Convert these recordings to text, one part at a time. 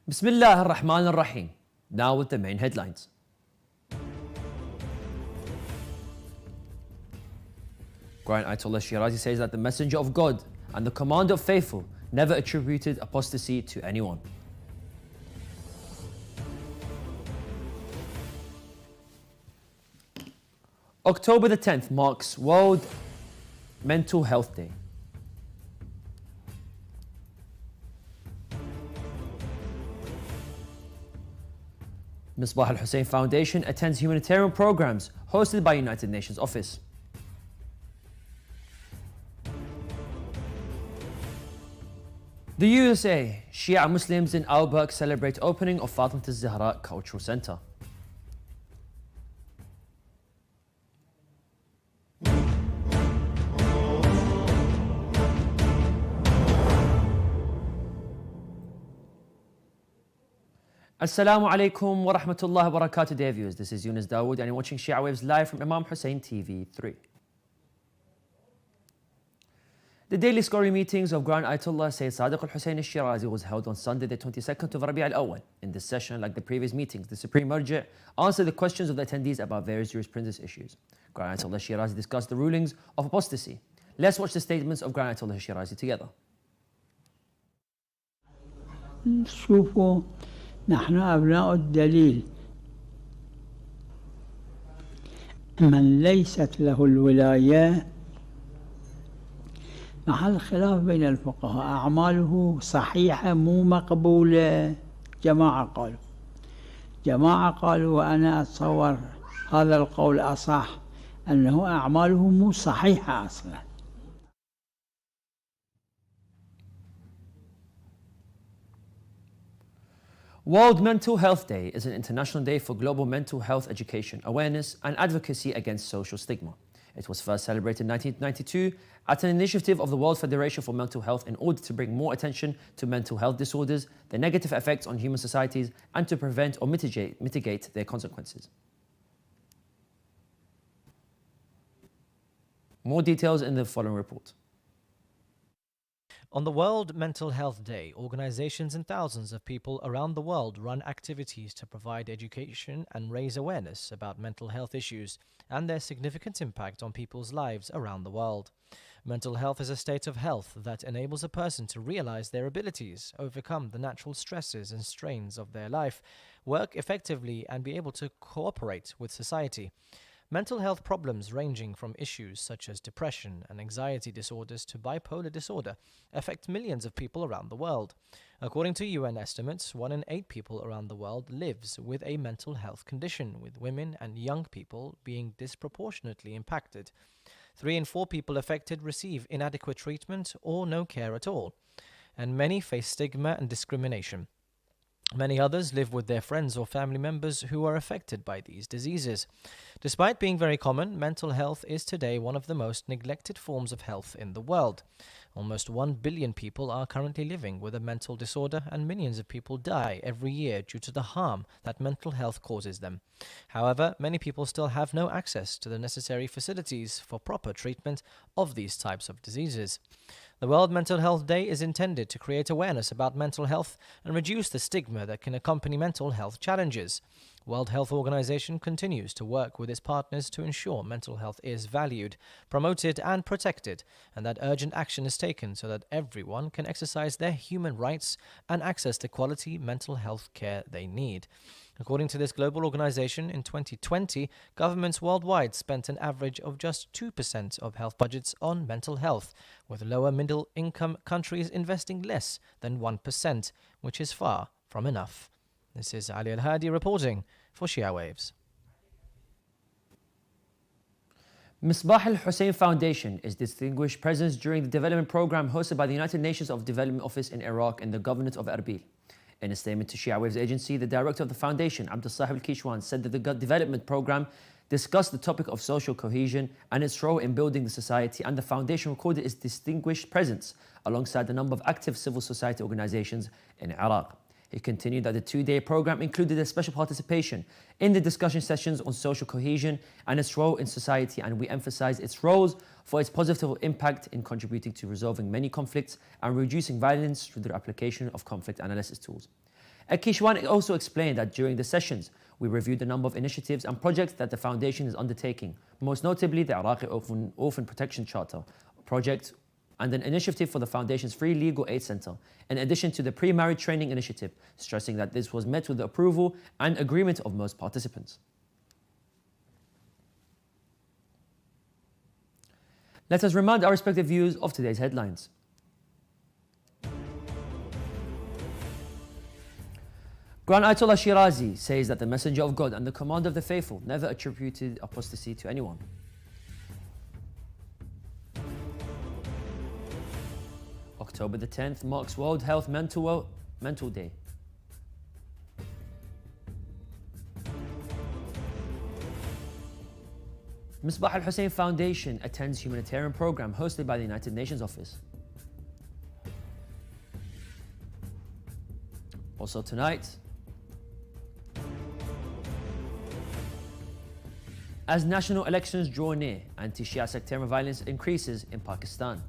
Bismillah ar-Rahman ar-Rahim. Now with the main headlines. Grand Ayatollah Shirazi says that the Messenger of God and the Commander of Faithful never attributed apostasy to anyone. October the 10th marks World Mental Health Day. Misbah al-Hussein Foundation attends humanitarian programs hosted by United Nations Office. The USA, Shia Muslims in Alberg celebrate opening of Fatima al-Zahra Cultural Center. Assalamu alaikum wa rahmatullahi wa barakatuh, dear viewers. This is Yunus Dawood and you're watching Shia Waves live from Imam Hussein TV 3. The daily Scoring meetings of Grand Ayatollah Sayyid Sadiq al-Hussein al-Shirazi was held on Sunday the 22nd of Rabi' al-Awwal. In this session, like the previous meetings, the Supreme Marja answered the questions of the attendees about various jurisprudence issues. Grand Ayatollah Shirazi discussed the rulings of apostasy. Let's watch the statements of Grand Ayatollah Shirazi together. شوفوا نحن أبناء الدليل من ليست له الولاية محل خلاف بين الفقهاء أعماله صحيحة مو مقبولة. جماعة قالوا وأنا أتصور هذا القول أصح أنه أعماله مو صحيحة أصلا. World Mental Health Day is an international day for global mental health education, awareness and advocacy against social stigma. It was first celebrated in 1992 at an initiative of the World Federation for Mental Health in order to bring more attention to mental health disorders, their negative effects on human societies, and to prevent or mitigate their consequences. More details in the following report. On the World Mental Health Day, organizations and thousands of people around the world run activities to provide education and raise awareness about mental health issues and their significant impact on people's lives around the world. Mental health is a state of health that enables a person to realize their abilities, overcome the natural stresses and strains of their life, work effectively, and be able to cooperate with society. Mental health problems ranging from issues such as depression and anxiety disorders to bipolar disorder affect millions of people around the world. According to UN estimates, 1 in 8 people around the world lives with a mental health condition, with women and young people being disproportionately impacted. 3 in 4 people affected receive inadequate treatment or no care at all, and many face stigma and discrimination. Many others live with their friends or family members who are affected by these diseases. Despite being very common, mental health is today one of the most neglected forms of health in the world. Almost 1 billion people are currently living with a mental disorder, and millions of people die every year due to the harm that mental health causes them. However, many people still have no access to the necessary facilities for proper treatment of these types of diseases. The World Mental Health Day is intended to create awareness about mental health and reduce the stigma that can accompany mental health challenges. World Health Organization continues to work with its partners to ensure mental health is valued, promoted and protected, and that urgent action is taken so that everyone can exercise their human rights and access to quality mental health care they need. According to this global organization, in 2020, governments worldwide spent an average of just 2% of health budgets on mental health, with lower middle-income countries investing less than 1%, which is far from enough. This is Ali Al-Hadi reporting for Shia Waves. Misbah al-Hussein Foundation is distinguished presence during the development program hosted by the United Nations of Development Office in Iraq in the Governorate of Erbil. In a statement to Shia Waves agency, the director of the foundation, Abdul Sahib al-Kishwan, said that the development program discussed the topic of social cohesion and its role in building the society, and the foundation recorded its distinguished presence alongside a number of active civil society organizations in Iraq. He continued that the 2-day program included a special participation in the discussion sessions on social cohesion and its role in society, and we emphasized its roles for its positive impact in contributing to resolving many conflicts and reducing violence through the application of conflict analysis tools. Akishwan also explained that during the sessions, we reviewed a number of initiatives and projects that the foundation is undertaking, most notably the Iraqi Orphan Protection Charter project and an initiative for the foundation's free legal aid center, in addition to the pre-marriage training initiative, stressing that this was met with the approval and agreement of most participants. Let us remind our respective views of today's headlines. Grand Ayatollah Shirazi says that the Messenger of God and the Commander of the Faithful never attributed apostasy to anyone. October the 10th marks World Health Mental Day. Misbah al-Hussein Foundation attends humanitarian program hosted by the United Nations office. Also tonight, as national elections draw near, anti-Shia sectarian violence increases in Pakistan.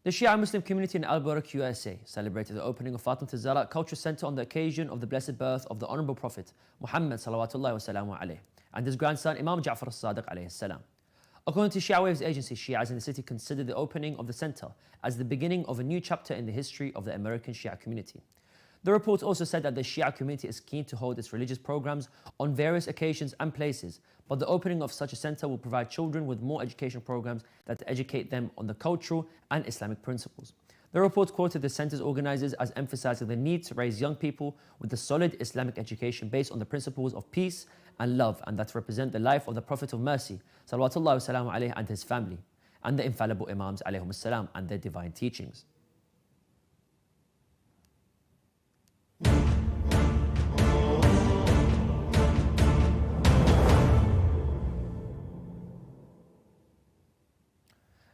The Shia Muslim community in Al-Barak, USA celebrated the opening of Fatima al-Zahra Culture Center on the occasion of the blessed birth of the Honorable Prophet Muhammad salawatullahi wa salamu alayhi and his grandson Imam Ja'far al-Sadiq alayhi salam. According to Shia Waves agency, Shias in the city consider the opening of the center as the beginning of a new chapter in the history of the American Shia community. The report also said that the Shia community is keen to hold its religious programs on various occasions and places, but the opening of such a center will provide children with more educational programs that educate them on the cultural and Islamic principles. The report quoted the center's organizers as emphasizing the need to raise young people with a solid Islamic education based on the principles of peace and love, and that represent the life of the Prophet of Mercy, salawatullah wa salamu alayhi, and his family, and the infallible Imams alayhum salam and their divine teachings.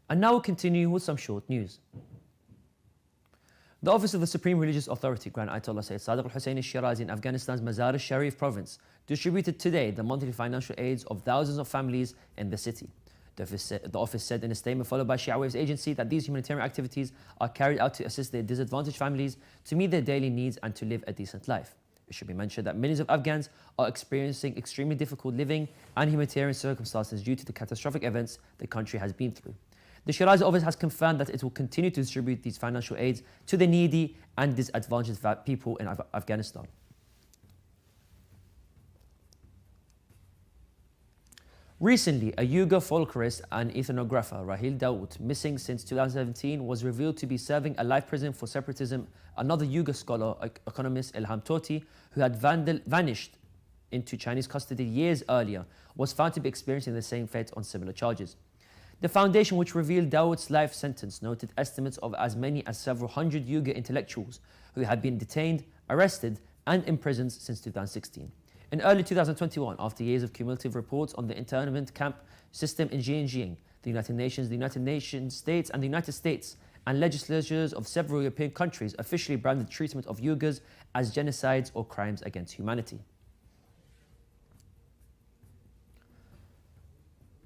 And now we'll continue with some short news. The Office of the Supreme Religious Authority, Grand Ayatollah Sayyid Sadiq al-Hussein Shirazi in Afghanistan's Mazar al-Sharif province, distributed today the monthly financial aids of thousands of families in the city. The office said in a statement followed by Shia Waves agency that these humanitarian activities are carried out to assist the disadvantaged families to meet their daily needs and to live a decent life. It should be mentioned that millions of Afghans are experiencing extremely difficult living and humanitarian circumstances due to the catastrophic events the country has been through. The Shirazi office has confirmed that it will continue to distribute these financial aids to the needy and disadvantaged people in Afghanistan. Recently, a Uyghur folklorist and ethnographer, Rahil Dawood, missing since 2017, was revealed to be serving a life prison for separatism. Another Uyghur scholar, economist Ilham Tohti, who had vanished into Chinese custody years earlier, was found to be experiencing the same fate on similar charges. The foundation, which revealed Dawood's life sentence, noted estimates of as many as several hundred Uyghur intellectuals who had been detained, arrested, and imprisoned since 2016. In early 2021, after years of cumulative reports on the internment camp system in Xinjiang, the United Nations states, and the United States and legislatures of several European countries officially branded the treatment of Uyghurs as genocides or crimes against humanity.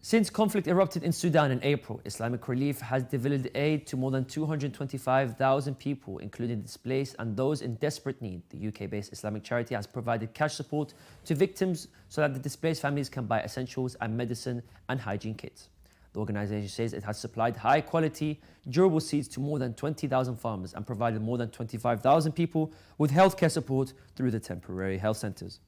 Since conflict erupted in Sudan in April, Islamic Relief has delivered aid to more than 225,000 people, including displaced and those in desperate need. The UK-based Islamic charity has provided cash support to victims so that the displaced families can buy essentials and medicine and hygiene kits. The organization says it has supplied high-quality, durable seeds to more than 20,000 farmers and provided more than 25,000 people with healthcare support through the temporary health centers.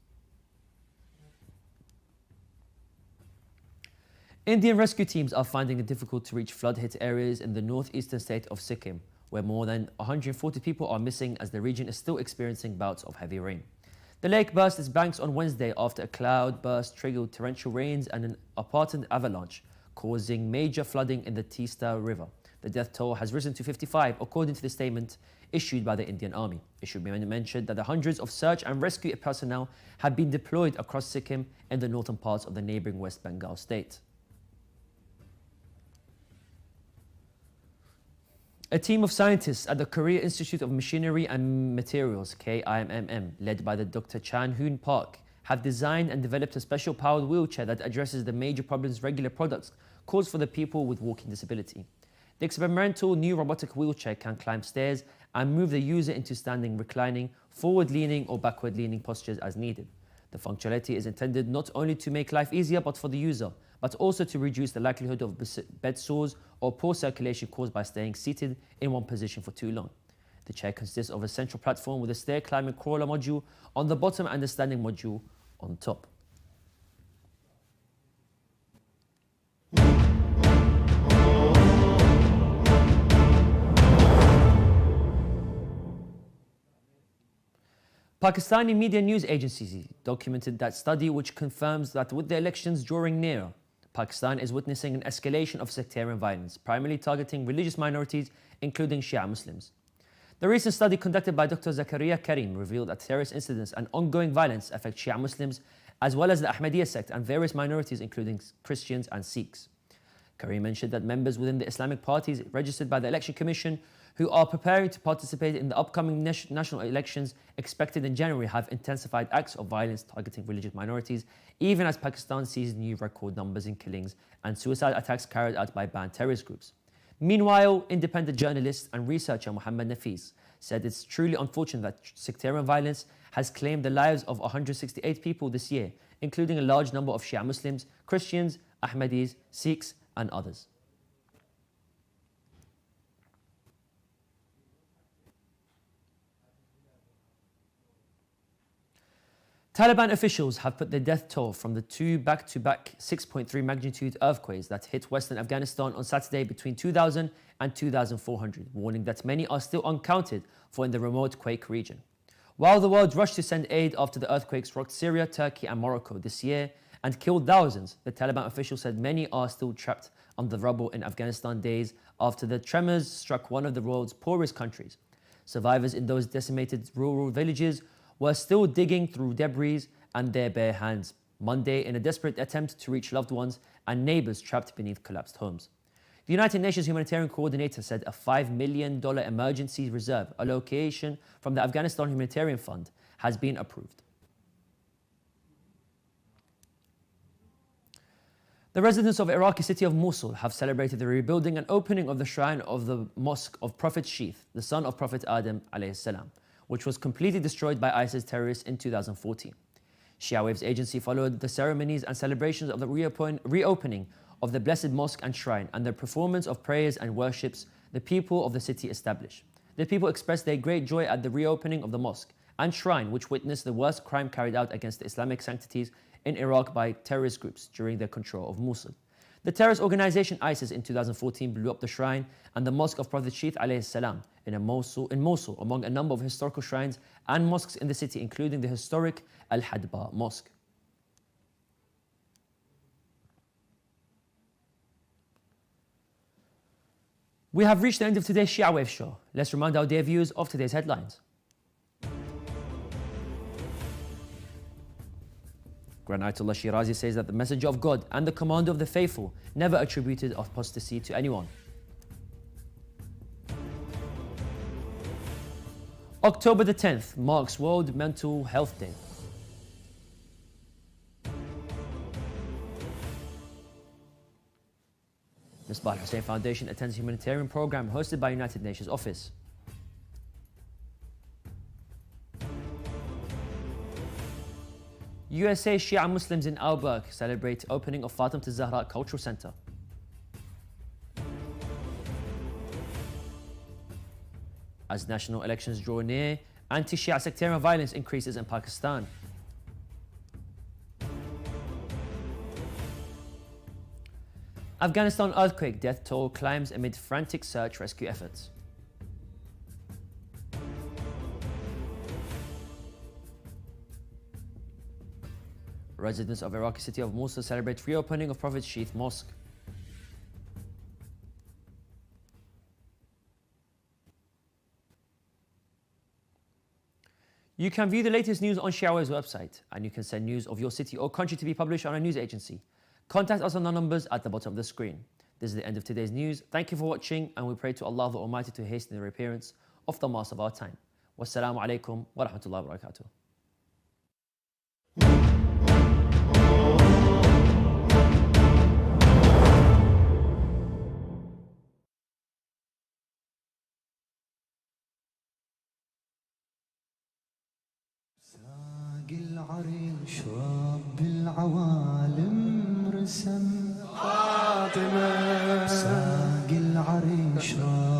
Indian rescue teams are finding it difficult to reach flood-hit areas in the northeastern state of Sikkim, where more than 140 people are missing as the region is still experiencing bouts of heavy rain. The lake burst its banks on Wednesday after a cloud burst triggered torrential rains and an important avalanche, causing major flooding in the Teesta River. The death toll has risen to 55, according to the statement issued by the Indian Army. It should be mentioned that the hundreds of search and rescue personnel have been deployed across Sikkim and the northern parts of the neighboring West Bengal state. A team of scientists at the Korea Institute of Machinery and Materials, KIMM, led by the Dr. Chan Hoon Park, have designed and developed a special powered wheelchair that addresses the major problems regular products cause for the people with walking disability. The experimental new robotic wheelchair can climb stairs and move the user into standing, reclining, forward-leaning or backward-leaning postures as needed. The functionality is intended not only to make life easier but for the user, but also to reduce the likelihood of bed sores or poor circulation caused by staying seated in one position for too long. The chair consists of a central platform with a stair climbing crawler module on the bottom and a standing module on top. Pakistani media news agencies documented that study which confirms that with the elections drawing near, Pakistan is witnessing an escalation of sectarian violence, primarily targeting religious minorities, including Shia Muslims. The recent study conducted by Dr. Zakaria Karim revealed that terrorist incidents and ongoing violence affect Shia Muslims, as well as the Ahmadiyya sect and various minorities, including Christians and Sikhs. Karim mentioned that members within the Islamic parties registered by the Election Commission who are preparing to participate in the upcoming national elections expected in January have intensified acts of violence targeting religious minorities, even as Pakistan sees new record numbers in killings and suicide attacks carried out by banned terrorist groups. Meanwhile, independent journalist and researcher Muhammad Nafis said it's truly unfortunate that sectarian violence has claimed the lives of 168 people this year, including a large number of Shia Muslims, Christians, Ahmadis, Sikhs and others. Taliban officials have put the death toll from the two back-to-back 6.3 magnitude earthquakes that hit western Afghanistan on Saturday between 2,000 and 2,400, warning that many are still uncounted for in the remote quake region. While the world rushed to send aid after the earthquakes rocked Syria, Turkey and Morocco this year and killed thousands, the Taliban officials said many are still trapped on the rubble in Afghanistan days after the tremors struck one of the world's poorest countries. Survivors in those decimated rural villages were still digging through debris and their bare hands Monday in a desperate attempt to reach loved ones and neighbors trapped beneath collapsed homes. The United Nations Humanitarian Coordinator said a $5 million emergency reserve allocation from the Afghanistan Humanitarian Fund has been approved. The residents of Iraqi city of Mosul have celebrated the rebuilding and opening of the shrine of the Mosque of Prophet Sheeth, the son of Prophet Adam alayhi salam, which was completely destroyed by ISIS terrorists in 2014. Shia Waves agency followed the ceremonies and celebrations of the reopening of the Blessed Mosque and Shrine and the performance of prayers and worships the people of the city established. The people expressed their great joy at the reopening of the mosque and shrine, which witnessed the worst crime carried out against the Islamic sanctities in Iraq by terrorist groups during their control of Mosul. The terrorist organization ISIS in 2014 blew up the shrine and the Mosque of Prophet Sheeth alayhi salam in Mosul, among a number of historical shrines and mosques in the city, including the historic Al-Hadba Mosque. We have reached the end of today's Shia Wave show. Let's remind our dear viewers of today's headlines. Grand Ayatollah Shirazi says that the Messenger of God and the Commander of the Faithful never attributed apostasy to anyone. October the 10th marks World Mental Health Day. Hussein Foundation attends a humanitarian program hosted by United Nations Office. USA Shia Muslims in Alberg celebrate opening of Fatima Zahra Cultural Center. As national elections draw near, anti-Shia sectarian violence increases in Pakistan. Afghanistan earthquake death toll climbs amid frantic search rescue efforts. Residents of Iraqi city of Mosul celebrate reopening of Prophet Sheeth Mosque. You can view the latest news on Shia Waves' website, and you can send news of your city or country to be published on our news agency. Contact us on the numbers at the bottom of the screen. This is the end of today's news. Thank you for watching, and we pray to Allah the Almighty to hasten the reappearance of the Master of our time. Wassalamu alaikum wa rahmatullahi wa barakatuh. العريش رب العوالم رسم فاطمة ساق العريش رب